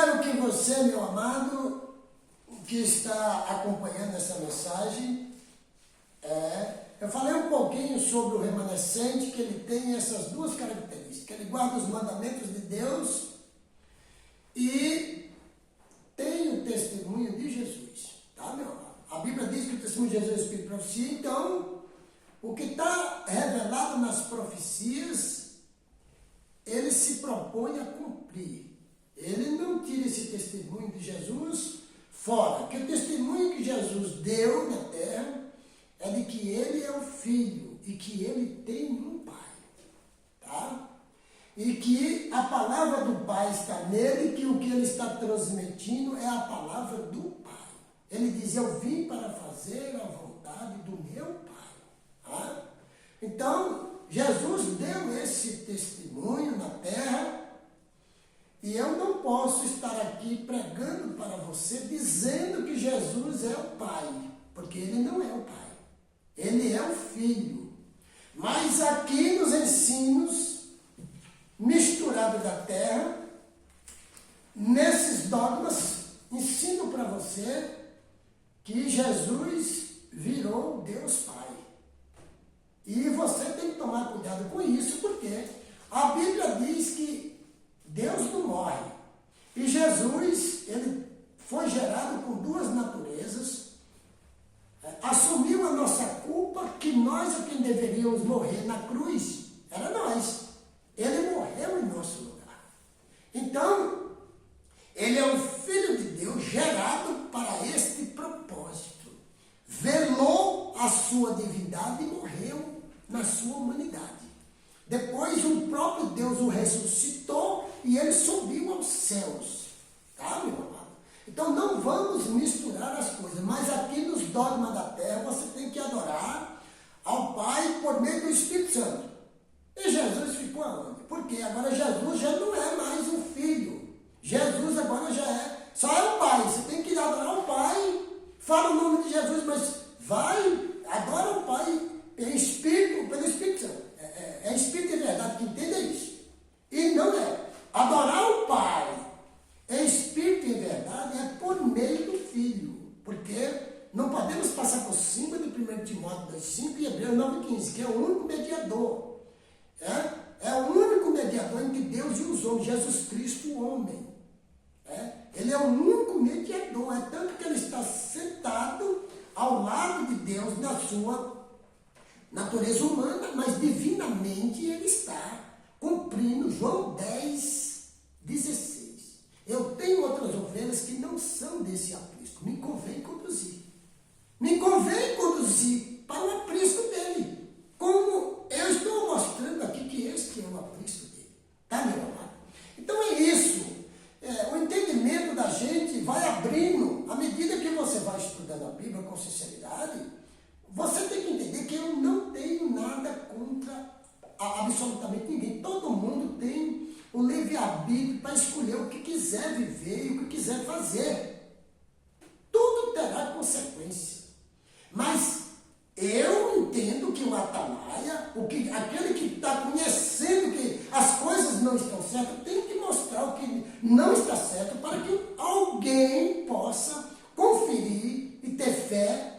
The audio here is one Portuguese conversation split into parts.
quero que você, meu amado, que está acompanhando essa mensagem, eu falei um pouquinho sobre o remanescente, que ele tem essas duas características. Ele guarda os mandamentos de Deus e tem o testemunho de Jesus. Tá, meu amado? A Bíblia diz que o testemunho de Jesus é o Espírito de profecia, então, o que está revelado nas profecias, ele se propõe a cumprir. Ele não tira esse testemunho de Jesus fora, que o testemunho que Jesus deu na terra é de que ele é o Filho e que ele tem um Pai, tá? E que a palavra do Pai está nele, que o que ele está transmitindo é a palavra do Pai. Ele diz, eu vim para fazer a vontade do meu Pai. Tá? Então, Jesus deu esse testemunho na terra. E eu não posso estar aqui pregando para você dizendo que Jesus é o Pai, porque ele não é o Pai. Ele é o Filho. Mas aqui nos ensinos misturados da terra, nesses dogmas, ensino para você que Jesus virou Deus Pai. E você tem que tomar cuidado com isso, porque a Bíblia diz que Deus não morre. E Jesus, ele foi gerado com duas naturezas, assumiu a nossa culpa, que nós é quem deveríamos morrer na cruz, era nós. Ele morreu em nosso lugar. Então, ele é o Filho de Deus gerado para este propósito. Velou a sua divindade e morreu na sua humanidade. Depois o próprio Deus o ressuscitou e ele subiu aos céus. Tá, meu amado? Então não vamos misturar as coisas, mas aqui nos dogmas da terra você tem que adorar ao Pai por meio do Espírito Santo. E Jesus ficou aonde? Porque agora Jesus já não é mais um filho. Jesus agora só é o Pai. Você tem que adorar o Pai. Fala o nome de Jesus, mas adora o Pai pelo Espírito Santo. É Espírito e verdade, que entenda isso. E não é. Adorar o Pai em Espírito e verdade é por meio do Filho. Porque não podemos passar por cima de 1 Timóteo 2,5 e Hebreus 9,15, que é o único mediador. É o único mediador entre Deus e os homens, Jesus Cristo, o homem. Ele é o único mediador. É tanto que ele está sentado ao lado de Deus na sua natureza humana, mas divinamente ele está cumprindo João 10,16. Eu tenho outras ovelhas que não são desse aprisco. Me convém conduzir. Me convém conduzir para o aprisco dele. Como eu estou mostrando aqui que este é o aprisco dele. Tá, meu amado? Então é isso. O entendimento da gente vai abrindo. À medida que você vai estudando a Bíblia com sinceridade, você tem que entender que eu não tenho nada contra absolutamente ninguém. Todo mundo tem o livre-arbítrio para escolher o que quiser viver e o que quiser fazer. Tudo terá consequência. Mas eu entendo que o atalaia, aquele que está conhecendo que as coisas não estão certas, tem que mostrar o que não está certo para que alguém possa conferir e ter fé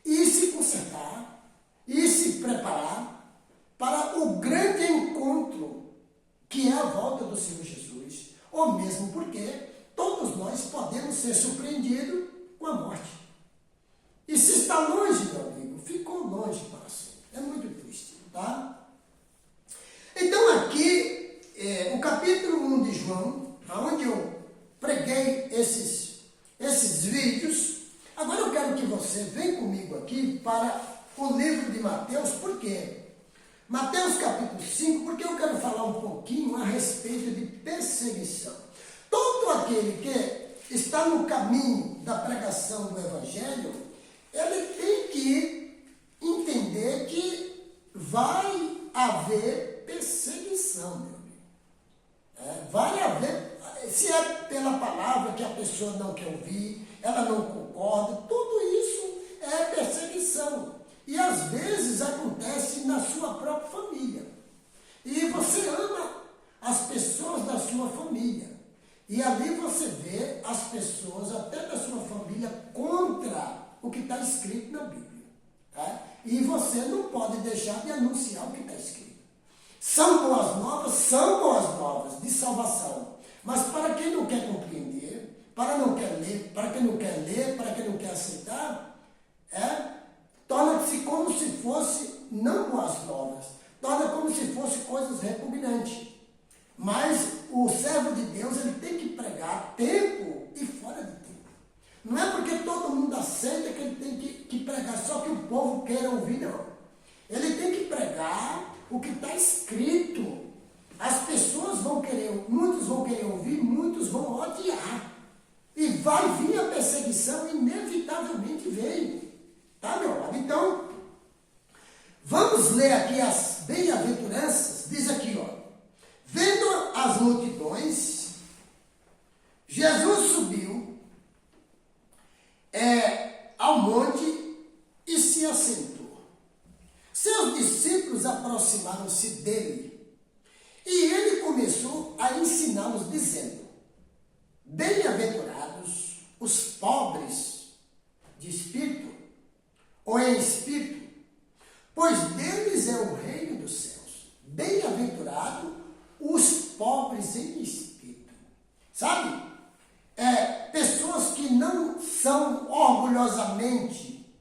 e se consertar e se preparar para o grande encontro que é a volta do Senhor Jesus, ou mesmo porque todos nós podemos ser surpreendidos com a morte. E se está longe, meu amigo, ficou longe para sempre. É muito triste, tá? Então aqui, o capítulo 1 de João, onde eu preguei esses vídeos, agora eu quero que você venha comigo aqui para o livro de Mateus. Por quê? Mateus capítulo 5, porque eu quero falar um pouquinho a respeito de perseguição. Todo aquele que está no caminho da pregação do Evangelho, ele tem que entender que vai haver perseguição, meu amigo. Vai haver, se é pela palavra que a pessoa não quer ouvir, ela não concorda, tudo isso é perseguição. E às vezes acontece na sua própria família. E você ama as pessoas da sua família. E ali você vê as pessoas, até da sua família, contra o que está escrito na Bíblia. Tá? E você não pode deixar de anunciar o que está escrito. São boas novas de salvação. Mas para quem não quer compreender, para quem não quer ler, para quem não quer aceitar, torna-se como se fosse não boas novas, torna como se fosse coisas repugnantes. Mas o servo de Deus, ele tem que pregar a tempo e fora de tempo. Não é porque todo mundo aceita que ele tem que pregar só que o povo queira ouvir, não. Ele tem que pregar o que está escrito. As pessoas muitos vão querer ouvir, muitos vão odiar. E vai vir a perseguição, inevitavelmente veio. Tá, meu amado? Então, vamos ler aqui as bem-aventuranças. Diz aqui, ó. Vendo as multidões, Jesus subiu ao monte e se assentou. Seus discípulos aproximaram-se dele e ele começou a ensiná-los, dizendo: Bem-aventurados os pobres de espírito, ou em espírito, pois deles é o reino dos céus. Bem-aventurado os pobres em espírito. Sabe? Pessoas que não são orgulhosamente,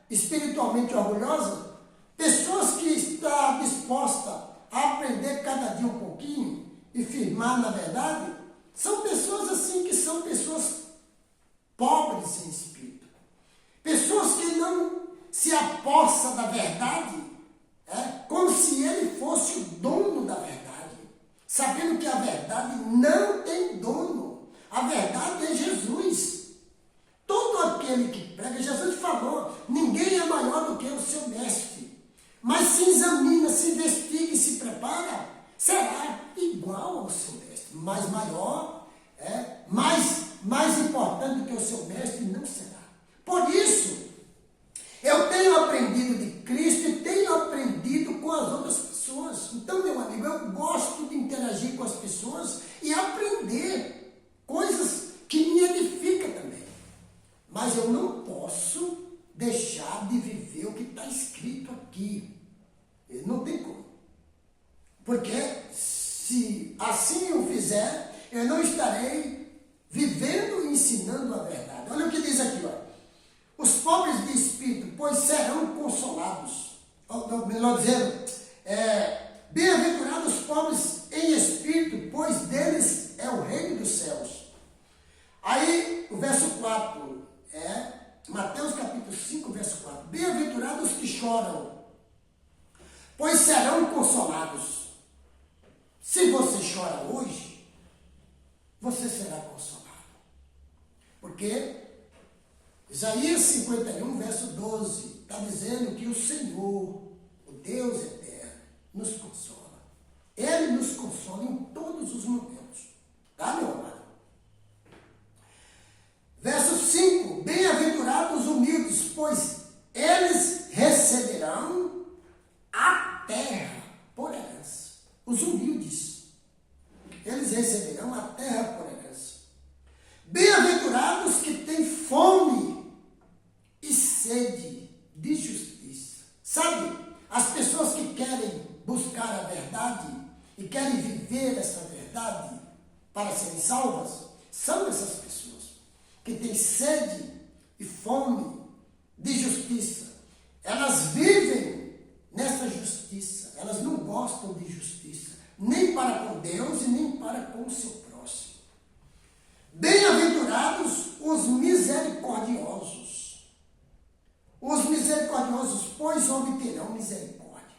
espiritualmente orgulhosas, pessoas que estão dispostas a aprender cada dia um pouquinho e firmar na verdade, são pessoas assim que são pessoas pobres em espírito. Pessoas que não se apossam da verdade, como se ele fosse o dono da verdade, sabendo que a verdade não tem dono. A verdade é Jesus. Todo aquele que prega, Jesus falou, ninguém é maior do que o seu mestre. Mas se examina, se investiga e se prepara, será igual ao seu mestre. Mas maior, mais importante do que o seu mestre não será. Por isso, eu tenho aprendido de Cristo e tenho aprendido com as outras pessoas. Então, meu amigo, eu gosto de interagir com as pessoas e aprender coisas que me edificam também. Mas eu não posso deixar de viver o que está escrito aqui. Não tem como. Porque se assim eu fizer, eu não estarei vivendo e ensinando a verdade. Olha o que diz aqui, ó. Os pobres de espírito, pois serão consolados. Ou melhor dizendo, bem-aventurados os pobres em espírito, pois deles é o reino dos céus. Aí, o verso 4, Mateus capítulo 5, verso 4. Bem-aventurados que choram, pois serão consolados. Se você chora hoje, você será consolado. Porque Isaías 51, verso 12, está dizendo que o Senhor, o Deus eterno, nos consola. Ele nos consola em todos os momentos. Tá, meu amado? Verso 5, bem-aventurados os humildes, pois eles receberão a terra por herança. Os humildes, eles receberão a terra por herança. Bem-aventurados que têm fome e sede de justiça. Sabe, as pessoas que querem buscar a verdade e querem viver essa verdade para serem salvas, são essas pessoas que têm sede e fome de justiça. Elas vivem nessa justiça. Elas não gostam de justiça, nem para com Deus e nem para com o seu próximo. Bem-aventurados os misericordiosos. Os misericordiosos, pois obterão misericórdia.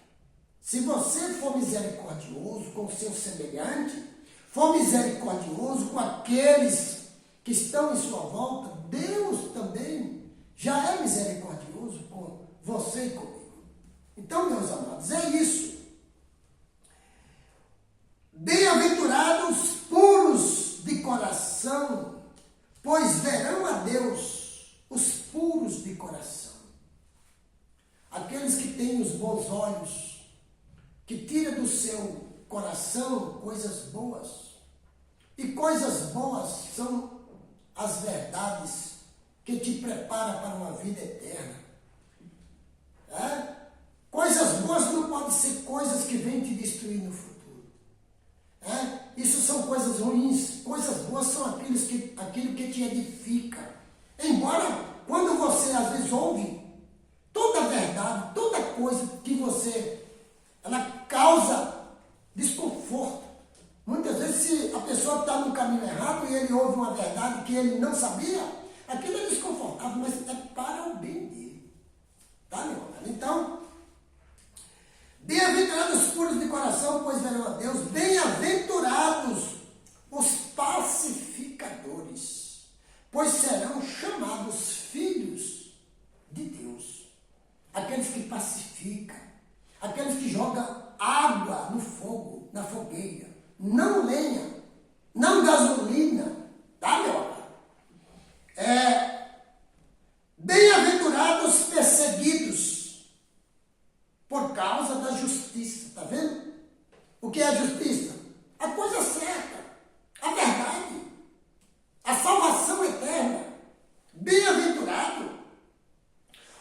Se você for misericordioso com o seu semelhante, for misericordioso com aqueles que estão em sua volta, Deus também já é misericordioso com você e comigo. Então, meus amados, é isso. Bem-aventurados puros de coração, pois verão a Deus. Os puros de coração. Aqueles que têm os bons olhos, que tiram do seu coração coisas boas E coisas boas são as verdades que te preparam para uma vida eterna. Coisas boas não podem ser coisas que vêm te destruir no futuro. Isso são coisas ruins. Coisas boas são aquilo que te edifica. Embora, quando você às vezes ouve toda a verdade, toda coisa que ela causa desconforto. Muitas vezes, se a pessoa está no caminho errado e ele ouve uma verdade que ele não sabia, aquilo é desconfortável, mas é para o bem dele. Tá, meu amado? Então, bem-aventurados os puros de coração, pois verão a Deus. Bem-aventurados os pacificadores, pois serão chamados filhos de Deus. Aqueles que pacificam, aqueles que jogam água no fogo, na fogueira, não lenha, não gasolina, tá, meu amado? Bem-aventurados perseguidos por causa da justiça, tá vendo? O que é a justiça? A coisa certa, a verdade, a salvação eterna. Bem-aventurado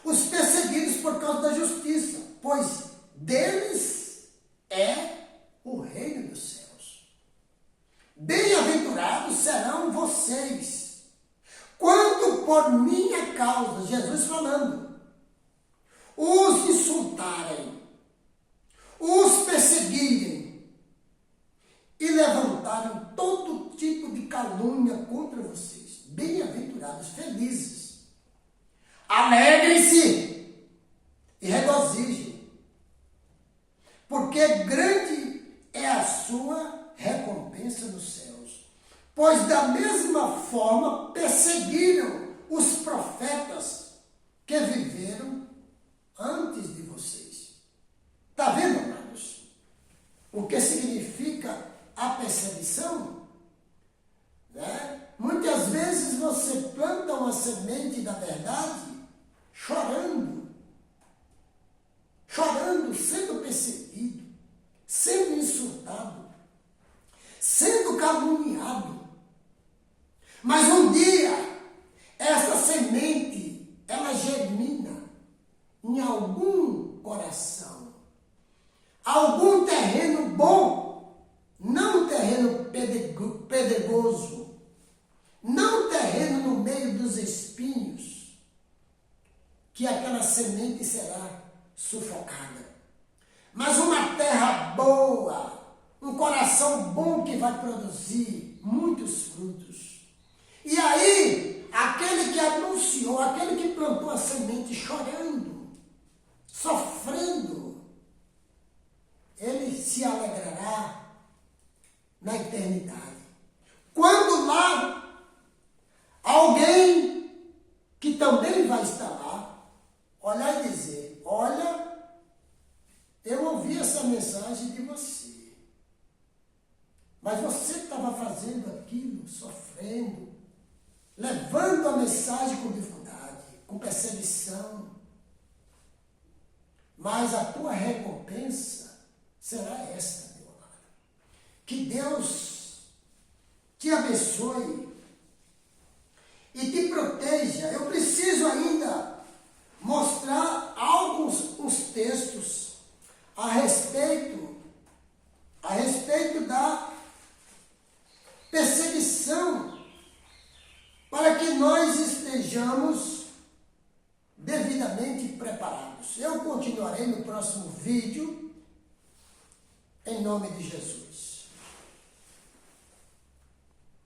os perseguidos por causa da justiça, pois deles é o reino dos céus. Bem-aventurados serão vocês, quando por minha causa, Jesus falando, os insultarem, os perseguirem e levantarem todo tipo de calúnia contra vocês. Bem-aventurados, felizes. Alegrem-se e regozijem, porque grande é a sua recompensa nos céus. Pois da mesma forma perseguiram os profetas que viveram antes de vocês. Está vendo, amados? O que significa a perseguição? Muitas vezes você planta uma semente da verdade chorando, sendo perseguido, sendo insultado, sendo caluniado. Mas um dia, essa semente, ela germina em algum coração, algum terreno bom, não um terreno pedregoso, não um terreno no meio dos espinhos, que aquela semente será sufocada. Mas uma terra boa, um coração bom que vai produzir muitos frutos. E aí, aquele que anunciou, aquele que plantou a semente chorando, sofrendo, ele se alegrará na eternidade. Quando lá, alguém que também vai estar lá, olhar e dizer, olha, eu ouvi essa mensagem de você, mas você estava fazendo aquilo, sofrendo, levando a mensagem com dificuldade, com perseguição, mas a tua recompensa será esta, meu amado. Que Deus te abençoe e te proteja. Eu preciso ainda mostrar uns textos a respeito da perseguição, para que nós estejamos devidamente preparados. Eu continuarei no próximo vídeo, em nome de Jesus.